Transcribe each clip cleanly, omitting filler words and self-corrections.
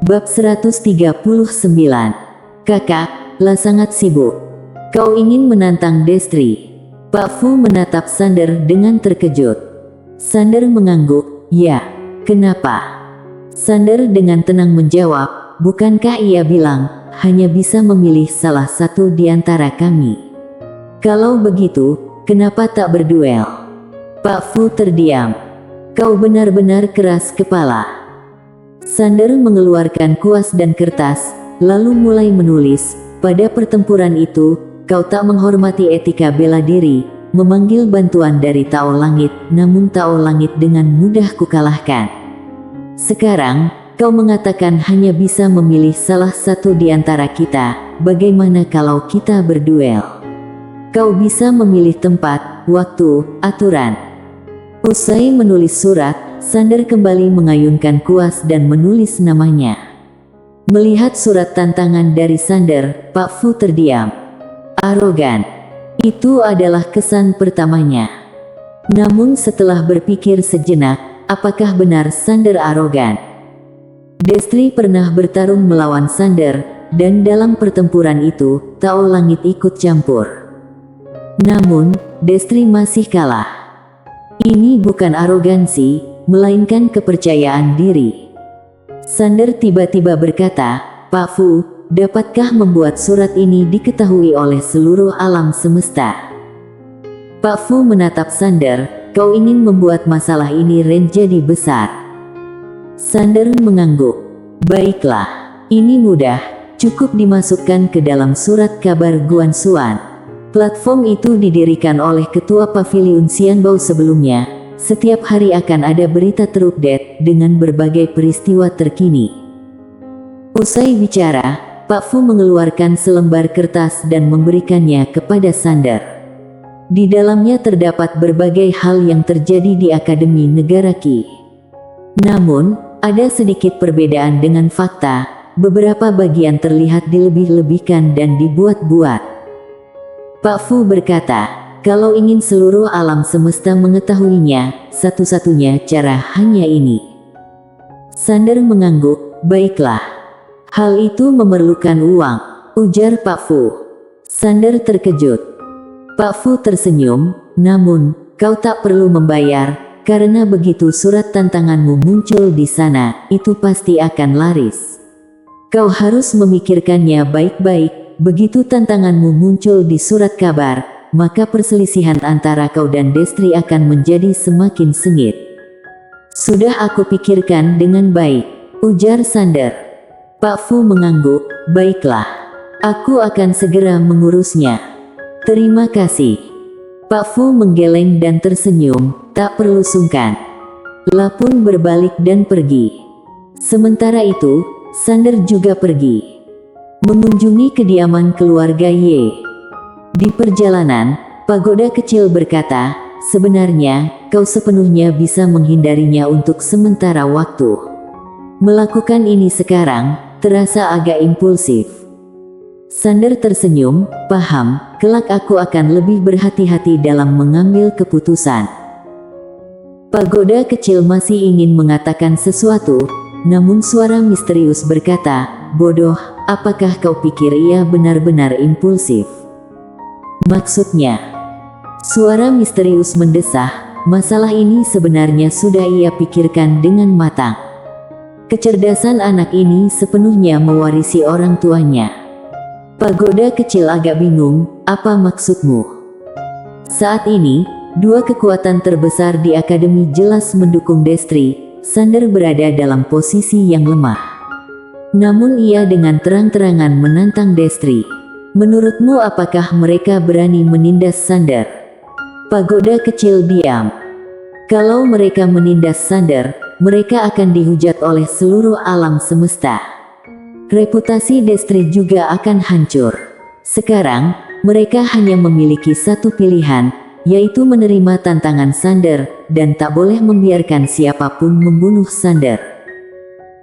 Bab 139. Kakak, lah sangat sibuk. Kau ingin menantang Destri? Pak Fu menatap Sander dengan terkejut. Sander mengangguk, ya, kenapa? Sander dengan tenang menjawab, bukankah ia bilang, hanya bisa memilih salah satu di antara kami? Kalau begitu, kenapa tak berduel? Pak Fu terdiam. Kau benar-benar keras kepala. Sander mengeluarkan kuas dan kertas, lalu mulai menulis, pada pertempuran itu, kau tak menghormati etika bela diri, memanggil bantuan dari Tao Langit, namun Tao Langit dengan mudah kukalahkan. Sekarang, kau mengatakan hanya bisa memilih salah satu di antara kita, bagaimana kalau kita berduel? Kau bisa memilih tempat, waktu, aturan. Usai menulis surat, Sander kembali mengayunkan kuas dan menulis namanya. Melihat surat tantangan dari Sander, Pak Fu terdiam. Arogan. Itu adalah kesan pertamanya. Namun setelah berpikir sejenak, apakah benar Sander arogan? Destri pernah bertarung melawan Sander, dan dalam pertempuran itu, Tao Langit ikut campur. Namun, Destri masih kalah. Ini bukan arogansi, melainkan kepercayaan diri. Sander tiba-tiba berkata, Pak Fu, dapatkah membuat surat ini diketahui oleh seluruh alam semesta? Pak Fu menatap Sander, kau ingin membuat masalah ini jadi besar. Sander mengangguk. Baiklah, ini mudah, cukup dimasukkan ke dalam surat kabar Guanxuan. Platform itu didirikan oleh ketua Paviliun Xianbao sebelumnya. Setiap hari akan ada berita terupdate dengan berbagai peristiwa terkini. Usai bicara, Pak Fu mengeluarkan selembar kertas dan memberikannya kepada Sander. Di dalamnya terdapat berbagai hal yang terjadi di Akademi Negara Qi. Namun, ada sedikit perbedaan dengan fakta, beberapa bagian terlihat dilebih-lebihkan dan dibuat-buat. Pak Fu berkata, kalau ingin seluruh alam semesta mengetahuinya, satu-satunya cara hanya ini. Sander mengangguk, baiklah. Hal itu memerlukan uang, ujar Pak Fu. Sander terkejut. Pak Fu tersenyum, namun, kau tak perlu membayar, karena begitu surat tantanganmu muncul di sana, itu pasti akan laris. Kau harus memikirkannya baik-baik, begitu tantanganmu muncul di surat kabar, maka perselisihan antara kau dan Destri akan menjadi semakin sengit. Sudah aku pikirkan dengan baik, ujar Sander. Pak Fu mengangguk, baiklah. Aku akan segera mengurusnya. Terima kasih. Pak Fu menggeleng dan tersenyum, tak perlu sungkan. La pun berbalik dan pergi. Sementara itu, Sander juga pergi. Mengunjungi kediaman keluarga Ye. Di perjalanan, pagoda kecil berkata, sebenarnya, kau sepenuhnya bisa menghindarinya untuk sementara waktu. Melakukan ini sekarang, terasa agak impulsif. Sander tersenyum, paham, kelak aku akan lebih berhati-hati dalam mengambil keputusan. Pagoda kecil masih ingin mengatakan sesuatu, namun suara misterius berkata, bodoh, apakah kau pikir ia benar-benar impulsif? Maksudnya, suara misterius mendesah, masalah ini sebenarnya sudah ia pikirkan dengan matang. Kecerdasan anak ini sepenuhnya mewarisi orang tuanya. Pagoda kecil agak bingung, apa maksudmu? Saat ini, dua kekuatan terbesar di Akademi jelas mendukung Destri. Sander berada dalam posisi yang lemah. Namun ia dengan terang-terangan menantang Destri. Menurutmu apakah mereka berani menindas Sander? Pagoda kecil diam. Kalau mereka menindas Sander, mereka akan dihujat oleh seluruh alam semesta. Reputasi Destri juga akan hancur. Sekarang, mereka hanya memiliki satu pilihan, yaitu menerima tantangan Sander, dan tak boleh membiarkan siapapun membunuh Sander.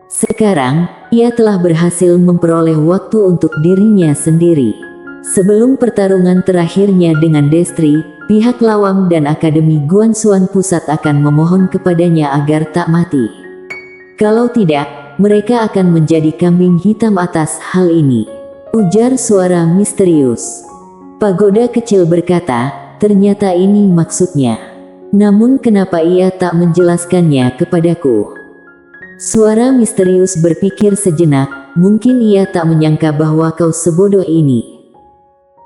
Sekarang, ia telah berhasil memperoleh waktu untuk dirinya sendiri. Sebelum pertarungan terakhirnya dengan Destri, pihak Lawang dan Akademi Guanxuan Pusat akan memohon kepadanya agar tak mati. Kalau tidak, mereka akan menjadi kambing hitam atas hal ini, ujar suara misterius. Pagoda kecil berkata, ternyata ini maksudnya. Namun kenapa ia tak menjelaskannya kepadaku? Suara misterius berpikir sejenak, mungkin ia tak menyangka bahwa kau sebodoh ini.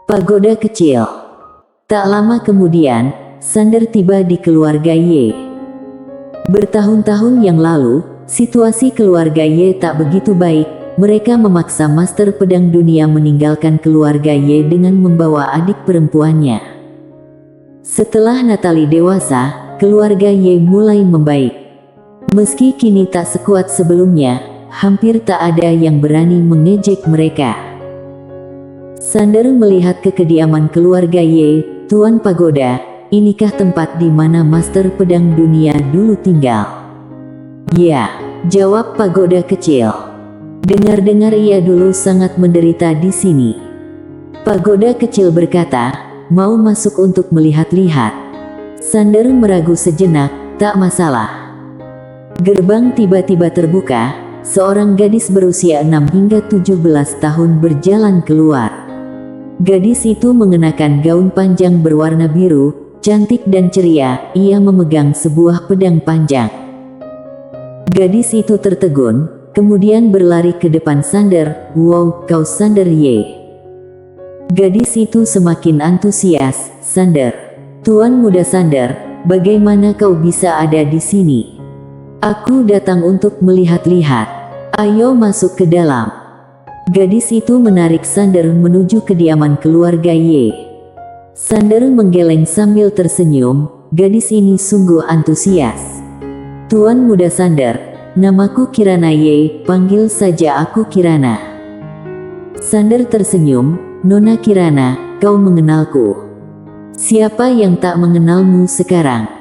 Pagoda kecil. Tak lama kemudian, Sander tiba di keluarga Ye. Bertahun-tahun yang lalu, situasi keluarga Ye tak begitu baik. Mereka memaksa Master Pedang Dunia meninggalkan keluarga Ye dengan membawa adik perempuannya. Setelah Natalie dewasa, keluarga Ye mulai membaik. Meski kini tak sekuat sebelumnya, hampir tak ada yang berani mengejek mereka. Sander melihat ke kediaman keluarga Ye. Tuan Pagoda, inikah tempat di mana Master Pedang Dunia dulu tinggal? Ya, jawab Pagoda kecil. Dengar-dengar ia dulu sangat menderita di sini. Pagoda kecil berkata, mau masuk untuk melihat-lihat. Sander meragu sejenak, tak masalah. Gerbang tiba-tiba terbuka, seorang gadis berusia 6 hingga 17 tahun berjalan keluar. Gadis itu mengenakan gaun panjang berwarna biru, cantik dan ceria. Ia memegang sebuah pedang panjang. Gadis itu tertegun, kemudian berlari ke depan Sander. Wow, kau Sander Ye. Gadis itu semakin antusias. Sander, Tuan Muda Sander, bagaimana kau bisa ada di sini? Aku datang untuk melihat-lihat. Ayo masuk ke dalam. Gadis itu menarik Sander menuju kediaman keluarga Ye. Sander menggeleng sambil tersenyum. Gadis ini sungguh antusias. Tuan Muda Sander, namaku Kirana Ye, panggil saja aku Kirana. Sander tersenyum. Nona Kirana, kau mengenalku. Siapa yang tak mengenalmu sekarang?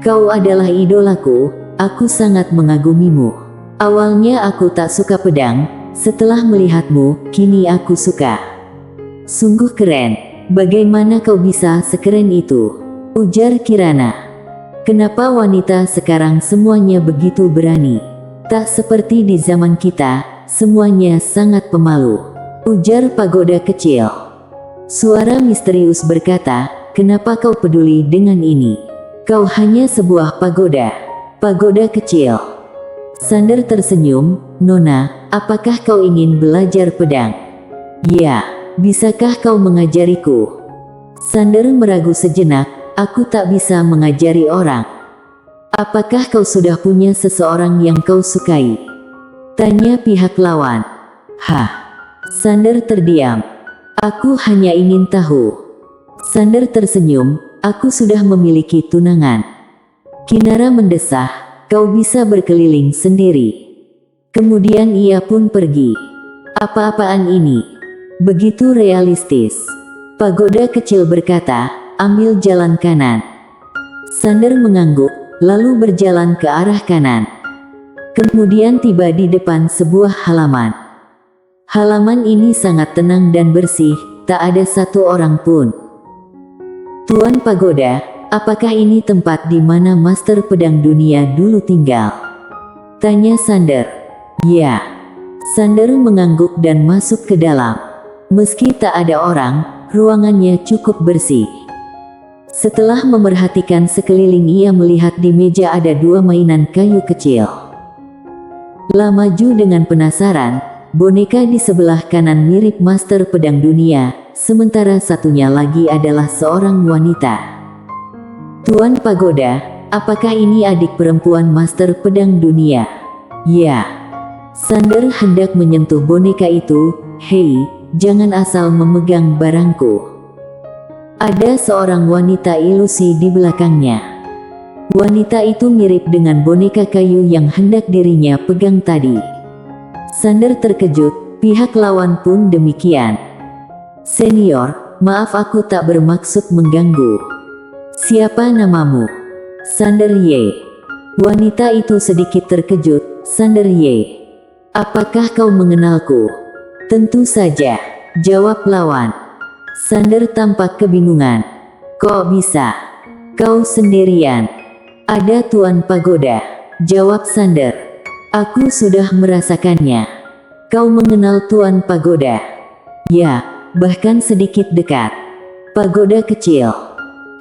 Kau adalah idolaku, aku sangat mengagumimu. Awalnya aku tak suka pedang, setelah melihatmu, kini aku suka. Sungguh keren, bagaimana kau bisa sekeren itu? Ujar Kirana. Kenapa wanita sekarang semuanya begitu berani? Tak seperti di zaman kita, semuanya sangat pemalu, ujar Pagoda kecil. Suara misterius berkata, kenapa kau peduli dengan ini? Kau hanya sebuah pagoda. Pagoda kecil. Sander tersenyum. Nona, apakah kau ingin belajar pedang? Ya, bisakah kau mengajariku? Sander meragu sejenak. Aku tak bisa mengajari orang. Apakah kau sudah punya seseorang yang kau sukai? Tanya pihak lawan. Hah? Sander terdiam. Aku hanya ingin tahu. Sander tersenyum. Aku sudah memiliki tunangan. Kinara mendesah. Kau bisa berkeliling sendiri. Kemudian ia pun pergi. Apa-apaan ini? Begitu realistis. Pagoda kecil berkata, ambil jalan kanan. Sander mengangguk, lalu berjalan ke arah kanan. Kemudian tiba di depan sebuah halaman. Halaman ini sangat tenang dan bersih, tak ada satu orang pun. Tuan Pagoda, apakah ini tempat di mana Master Pedang Dunia dulu tinggal? Tanya Sander. Ya. Sander mengangguk dan masuk ke dalam. Meski tak ada orang, ruangannya cukup bersih. Setelah memerhatikan sekeliling, ia melihat di meja ada 2 mainan kayu kecil. Maju dengan penasaran, boneka di sebelah kanan mirip Master Pedang Dunia, sementara satunya lagi adalah seorang wanita. Tuan Pagoda, apakah ini adik perempuan Master Pedang Dunia? Ya. Sander hendak menyentuh boneka itu. Hei, jangan asal memegang barangku. Ada seorang wanita ilusi di belakangnya. Wanita itu mirip dengan boneka kayu yang hendak dirinya pegang tadi. Sander terkejut, pihak lawan pun demikian. Senior, maaf aku tak bermaksud mengganggu. Siapa namamu? Sander Ye. Wanita itu sedikit terkejut. Sander Ye. Apakah kau mengenalku? Tentu saja, jawab lawan. Sander tampak kebingungan. Kok bisa? Kau sendirian? Ada Tuan Pagoda, jawab Sander. Aku sudah merasakannya. Kau mengenal Tuan Pagoda? Ya, bahkan sedikit dekat. Pagoda kecil.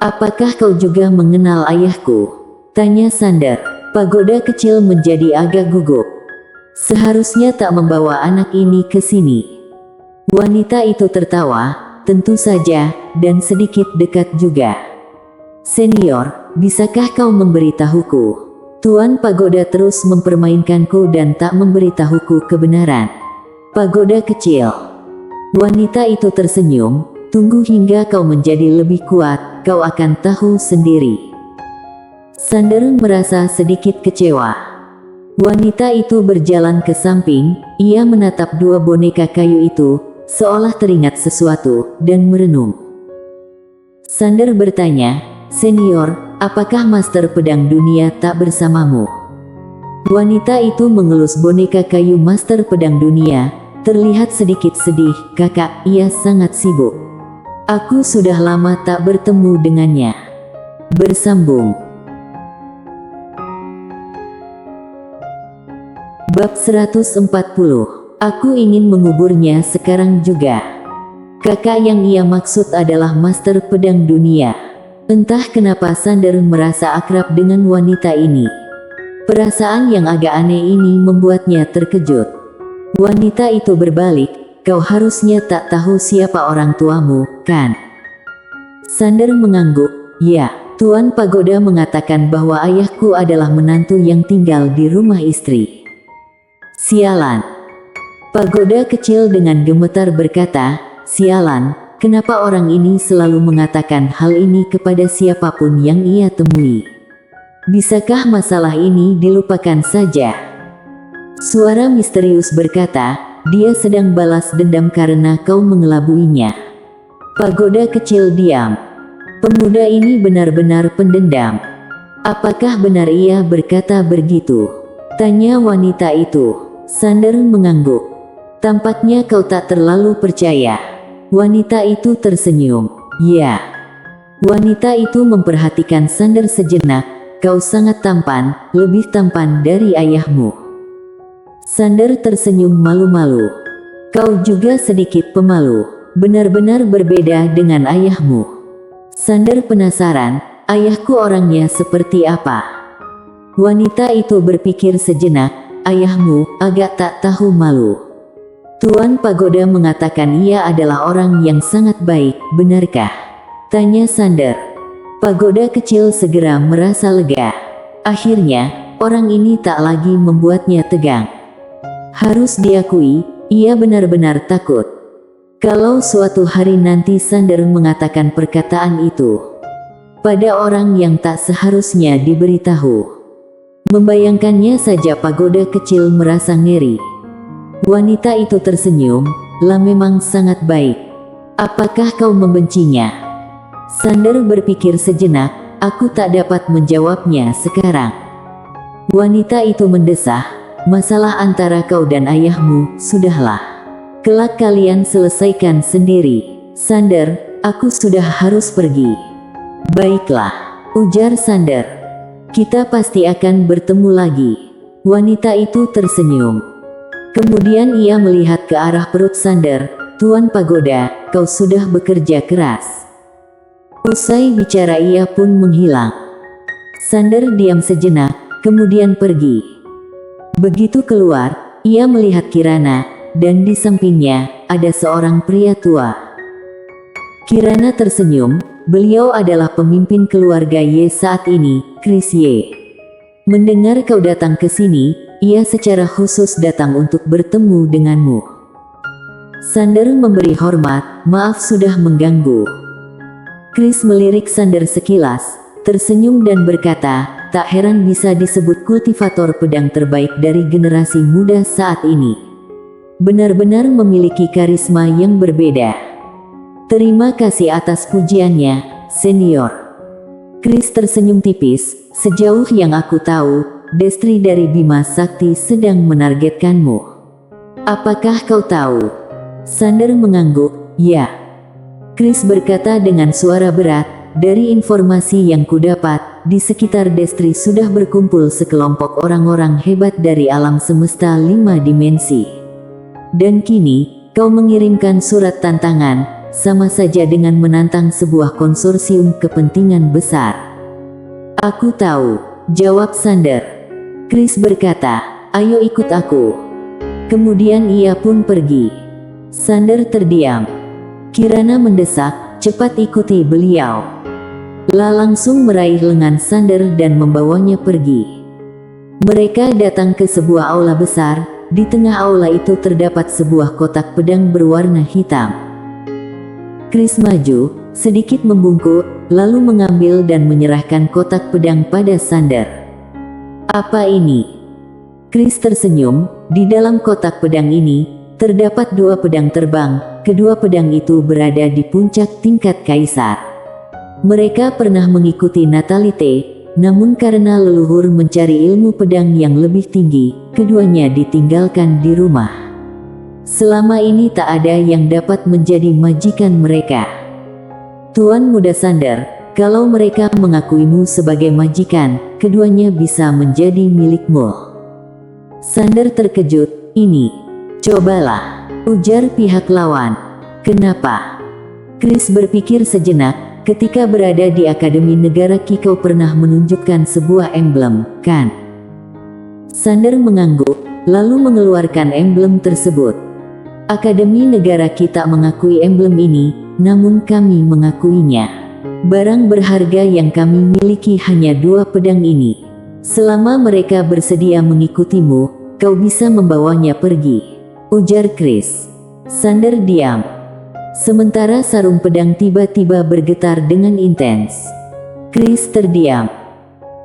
Apakah kau juga mengenal ayahku? Tanya Sander. Pagoda kecil menjadi agak gugup. Seharusnya tak membawa anak ini ke sini. Wanita itu tertawa, tentu saja, dan sedikit dekat juga. Senior, bisakah kau memberitahuku? Tuan Pagoda terus mempermainkanku dan tak memberitahuku kebenaran. Pagoda kecil. Wanita itu tersenyum, tunggu hingga kau menjadi lebih kuat, kau akan tahu sendiri. Sander merasa sedikit kecewa. Wanita itu berjalan ke samping, ia menatap dua boneka kayu itu, seolah teringat sesuatu, dan merenung. Sander bertanya, "Senior, apakah Master Pedang Dunia tak bersamamu?" Wanita itu mengelus boneka kayu Master Pedang Dunia, terlihat sedikit sedih. "Kakak, ia sangat sibuk. Aku sudah lama tak bertemu dengannya." Bersambung. Bab 140. Aku ingin menguburnya sekarang juga. Kakak yang ia maksud adalah Master Pedang Dunia. Entah kenapa Sander merasa akrab dengan wanita ini. Perasaan yang agak aneh ini membuatnya terkejut. Wanita itu berbalik, "Kau harusnya tak tahu siapa orang tuamu, kan?" Sander mengangguk, "Ya, Tuan Pagoda mengatakan bahwa ayahku adalah menantu yang tinggal di rumah istri." "Sialan." Pagoda kecil dengan gemetar berkata, "Sialan, kenapa orang ini selalu mengatakan hal ini kepada siapapun yang ia temui? Bisakah masalah ini dilupakan saja?" Suara misterius berkata, "Dia sedang balas dendam karena kau mengelabuinya." Pagoda kecil diam. Pemuda ini benar-benar pendendam. "Apakah benar ia berkata begitu?" tanya wanita itu. Sander mengangguk. "Tampaknya kau tak terlalu percaya." Wanita itu tersenyum. "Ya." Wanita itu memperhatikan Sander sejenak. "Kau sangat tampan, lebih tampan dari ayahmu." Sander tersenyum malu-malu. "Kau juga sedikit pemalu. Benar-benar berbeda dengan ayahmu." Sander penasaran, ayahku orangnya seperti apa? Wanita itu berpikir sejenak, ayahmu agak tak tahu malu. Tuan Pagoda mengatakan ia adalah orang yang sangat baik, benarkah? Tanya Sander. Pagoda kecil segera merasa lega. Akhirnya, orang ini tak lagi membuatnya tegang. Harus diakui, ia benar-benar takut. Kalau suatu hari nanti Sander mengatakan perkataan itu pada orang yang tak seharusnya diberitahu. Membayangkannya saja Pagoda kecil merasa ngeri. Wanita itu tersenyum, "Lah memang sangat baik. Apakah kau membencinya?" Sander berpikir sejenak, "Aku tak dapat menjawabnya sekarang." Wanita itu mendesah, "Masalah antara kau dan ayahmu, sudahlah. Kelak kalian selesaikan sendiri." "Sander, aku sudah harus pergi." "Baiklah," ujar Sander. "Kita pasti akan bertemu lagi." Wanita itu tersenyum. Kemudian ia melihat ke arah perut Sander. "Tuan Pagoda, kau sudah bekerja keras." Usai bicara ia pun menghilang. Sander diam sejenak, kemudian pergi. Begitu keluar, ia melihat Kirana, dan di sampingnya ada seorang pria tua. Kirana tersenyum. Beliau adalah pemimpin keluarga Ye saat ini, Chris Ye. "Mendengar kau datang ke sini, ia secara khusus datang untuk bertemu denganmu." Sander memberi hormat, "Maaf sudah mengganggu." Chris melirik Sander sekilas, tersenyum dan berkata, "Tak heran bisa disebut kultivator pedang terbaik dari generasi muda saat ini. Benar-benar memiliki karisma yang berbeda. Terima kasih atas pujiannya, senior." Chris tersenyum tipis, "Sejauh yang aku tahu, Destri dari Bima Sakti sedang menargetkanmu. Apakah kau tahu?" Sander mengangguk, "Ya." Chris berkata dengan suara berat, dari informasi yang kudapat, di sekitar Destri sudah berkumpul sekelompok orang-orang hebat dari alam semesta 5 dimensi. Dan kini, kau mengirimkan surat tantangan, sama saja dengan menantang sebuah konsorsium kepentingan besar. Aku tahu, jawab Sander. Chris berkata, ayo ikut aku. Kemudian ia pun pergi. Sander terdiam. Kirana mendesak, cepat ikuti beliau. La langsung meraih lengan Sander dan membawanya pergi. Mereka datang ke sebuah aula besar. Di tengah aula itu terdapat sebuah kotak pedang berwarna hitam. Chris maju, sedikit membungkuk, lalu mengambil dan menyerahkan kotak pedang pada Sander. Apa ini? Chris tersenyum. Di dalam kotak pedang ini, terdapat 2 pedang terbang. Kedua pedang itu berada di puncak tingkat kaisar. Mereka pernah mengikuti Natalite, namun karena leluhur mencari ilmu pedang yang lebih tinggi, keduanya ditinggalkan di rumah. Selama ini tak ada yang dapat menjadi majikan mereka. Tuan Muda Sander, kalau mereka mengakuimu sebagai majikan, keduanya bisa menjadi milikmu. Sander terkejut, ini. Cobalah, ujar pihak lawan. Kenapa? Chris berpikir sejenak. Ketika berada di Akademi Negara Ki kau pernah menunjukkan sebuah emblem, kan? Sander mengangguk, lalu mengeluarkan emblem tersebut. Akademi Negara Ki tak mengakui emblem ini, namun kami mengakuinya. Barang berharga yang kami miliki hanya 2 pedang ini. Selama mereka bersedia mengikutimu, kau bisa membawanya pergi, ujar Chris. Sander diam. Sementara sarung pedang tiba-tiba bergetar dengan intens. Chris terdiam.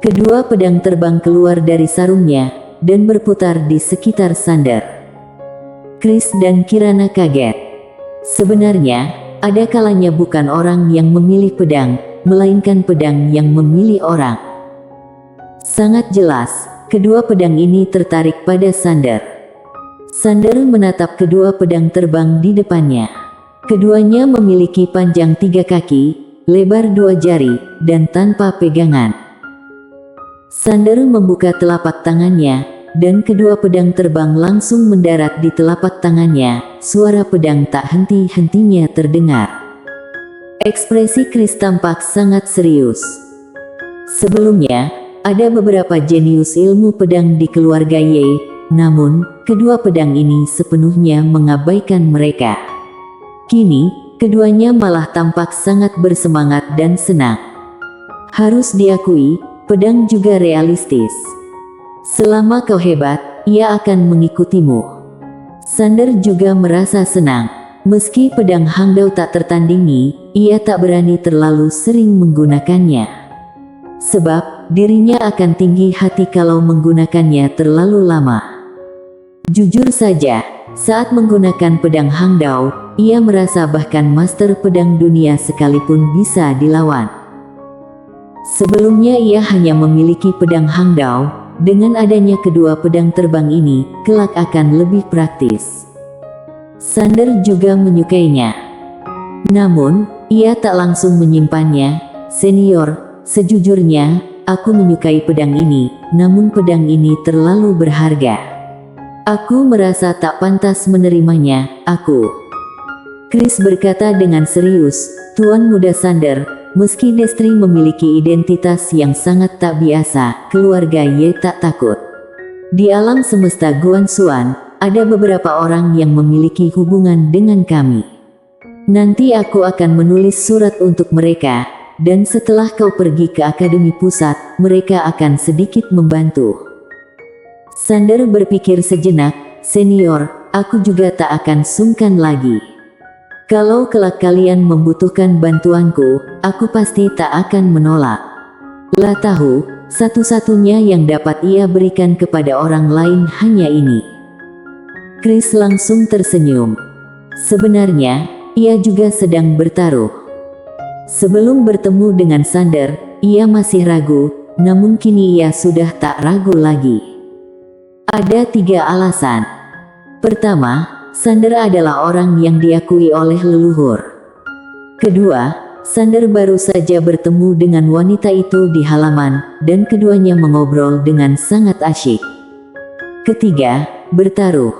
Kedua pedang terbang keluar dari sarungnya, dan berputar di sekitar Sander. Chris dan Kirana kaget. Sebenarnya, ada kalanya bukan orang yang memilih pedang, melainkan pedang yang memilih orang. Sangat jelas, kedua pedang ini tertarik pada Sander. Sander menatap kedua pedang terbang di depannya. Keduanya memiliki panjang 3 kaki, lebar 2 jari, dan tanpa pegangan. Sander membuka telapak tangannya, dan kedua pedang terbang langsung mendarat di telapak tangannya. Suara pedang tak henti-hentinya terdengar. Ekspresi Chris tampak sangat serius. Sebelumnya, ada beberapa jenius ilmu pedang di keluarga Ye, namun, kedua pedang ini sepenuhnya mengabaikan mereka. Kini, keduanya malah tampak sangat bersemangat dan senang. Harus diakui, pedang juga realistis. Selama kau hebat, ia akan mengikutimu. Sander juga merasa senang. Meski pedang Hangdao tak tertandingi, ia tak berani terlalu sering menggunakannya. Sebab, dirinya akan tinggi hati kalau menggunakannya terlalu lama. Jujur saja, saat menggunakan pedang Hangdao, ia merasa bahkan master pedang dunia sekalipun bisa dilawan. Sebelumnya ia hanya memiliki pedang Hangdao, dengan adanya kedua pedang terbang ini, kelak akan lebih praktis. Sander juga menyukainya. Namun, ia tak langsung menyimpannya. Senior, sejujurnya, aku menyukai pedang ini, namun pedang ini terlalu berharga. Aku merasa tak pantas menerimanya, Chris berkata dengan serius, Tuan Muda Sander, meski Destri memiliki identitas yang sangat tak biasa, keluarga Ye tak takut. Di alam semesta Guanxuan, ada beberapa orang yang memiliki hubungan dengan kami. Nanti aku akan menulis surat untuk mereka, dan setelah kau pergi ke Akademi Pusat, mereka akan sedikit membantu. Sander berpikir sejenak, senior, aku juga tak akan sungkan lagi. Kalau kelak kalian membutuhkan bantuanku, aku pasti tak akan menolak. Lah tahu, satu-satunya yang dapat ia berikan kepada orang lain hanya ini. Chris langsung tersenyum. Sebenarnya, ia juga sedang bertaruh. Sebelum bertemu dengan Sander, ia masih ragu, namun kini ia sudah tak ragu lagi. Ada 3 alasan. Pertama, Sander adalah orang yang diakui oleh leluhur. Kedua, Sander baru saja bertemu dengan wanita itu di halaman, dan keduanya mengobrol dengan sangat asyik. Ketiga, bertaruh.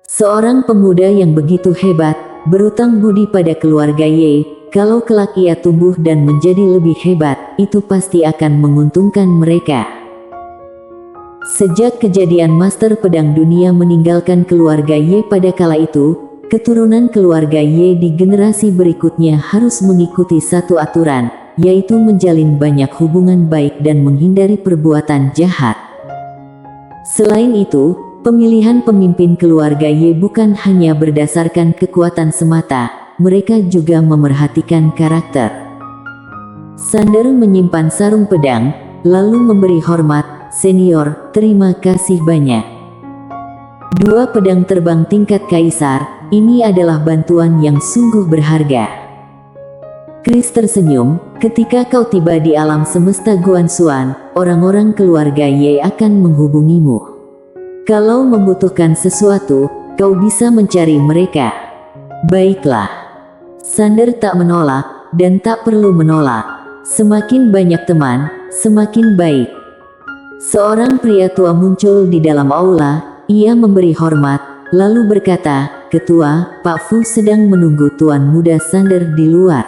Seorang pemuda yang begitu hebat, berutang budi pada keluarga Ye. Kalau kelak ia tumbuh dan menjadi lebih hebat, itu pasti akan menguntungkan mereka. Sejak kejadian Master Pedang Dunia meninggalkan keluarga Ye pada kala itu, keturunan keluarga Ye di generasi berikutnya harus mengikuti satu aturan, yaitu menjalin banyak hubungan baik dan menghindari perbuatan jahat. Selain itu, pemilihan pemimpin keluarga Ye bukan hanya berdasarkan kekuatan semata, mereka juga memerhatikan karakter. Sander menyimpan sarung pedang, lalu memberi hormat, "Senior, terima kasih banyak. 2 pedang terbang tingkat kaisar, ini adalah bantuan yang sungguh berharga." Chris tersenyum, "Ketika kau tiba di alam semesta Guanxuan, orang-orang keluarga Ye akan menghubungimu. Kalau membutuhkan sesuatu, kau bisa mencari mereka." "Baiklah." Sander tak menolak, dan tak perlu menolak. Semakin banyak teman, semakin baik. Seorang pria tua muncul di dalam aula, ia memberi hormat, lalu berkata, "Ketua, Pak Fu sedang menunggu Tuan Muda Sander di luar."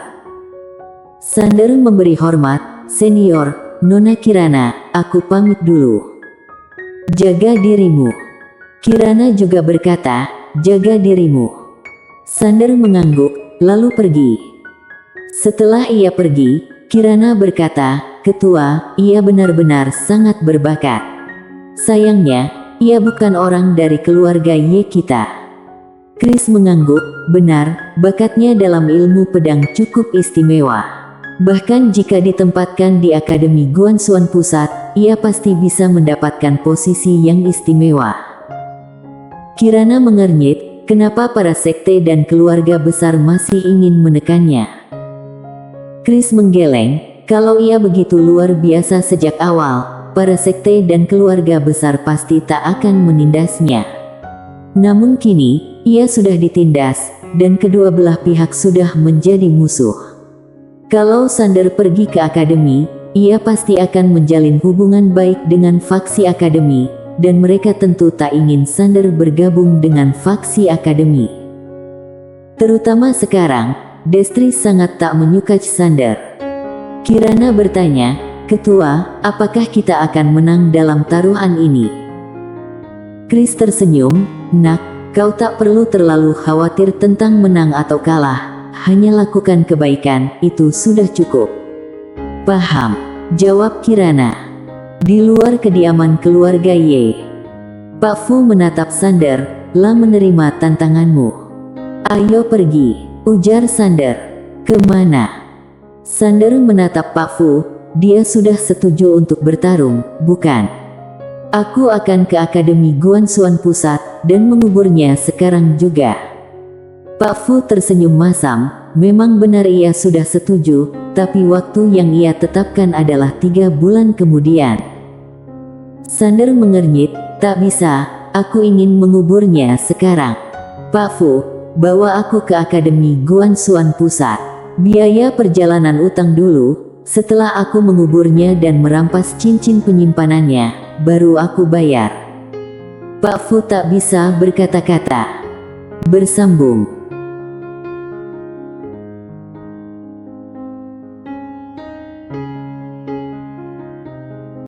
Sander memberi hormat, "Senior, Nona Kirana, aku pamit dulu. Jaga dirimu." Kirana juga berkata, "Jaga dirimu." Sander mengangguk, lalu pergi. Setelah ia pergi, Kirana berkata, "Ketua, ia benar-benar sangat berbakat. Sayangnya, ia bukan orang dari keluarga Ye kita." Chris mengangguk, "Benar, bakatnya dalam ilmu pedang cukup istimewa. Bahkan jika ditempatkan di Akademi Guanxuan Pusat, ia pasti bisa mendapatkan posisi yang istimewa." Kirana mengernyit, kenapa para sekte dan keluarga besar masih ingin menekannya. Chris menggeleng, kalau ia begitu luar biasa sejak awal, para sekte dan keluarga besar pasti tak akan menindasnya. Namun kini, ia sudah ditindas, dan kedua belah pihak sudah menjadi musuh. Kalau Sander pergi ke akademi, ia pasti akan menjalin hubungan baik dengan faksi akademi, dan mereka tentu tak ingin Sander bergabung dengan faksi akademi. Terutama sekarang, Destri sangat tak menyukai Sander. Kirana bertanya, "Ketua, apakah kita akan menang dalam taruhan ini?" Chris tersenyum, "Nak, kau tak perlu terlalu khawatir tentang menang atau kalah, hanya lakukan kebaikan, itu sudah cukup." "Paham," jawab Kirana. Di luar kediaman keluarga Ye, Pak Fu menatap Sander, "Lah menerima tantanganmu. Ayo pergi," ujar Sander. "Kemana?" Sander menatap Pak Fu, "Dia sudah setuju untuk bertarung, bukan? Aku akan ke Akademi Guanxuan Pusat, dan menguburnya sekarang juga." Pak Fu tersenyum masam, memang benar ia sudah setuju, tapi waktu yang ia tetapkan adalah 3 bulan kemudian. Sander mengernyit, "Tak bisa, aku ingin menguburnya sekarang. Pak Fu, bawa aku ke Akademi Guanxuan Pusat. Biaya perjalanan utang dulu, setelah aku menguburnya dan merampas cincin penyimpanannya, baru aku bayar." Pak Fu tak bisa berkata-kata. Bersambung.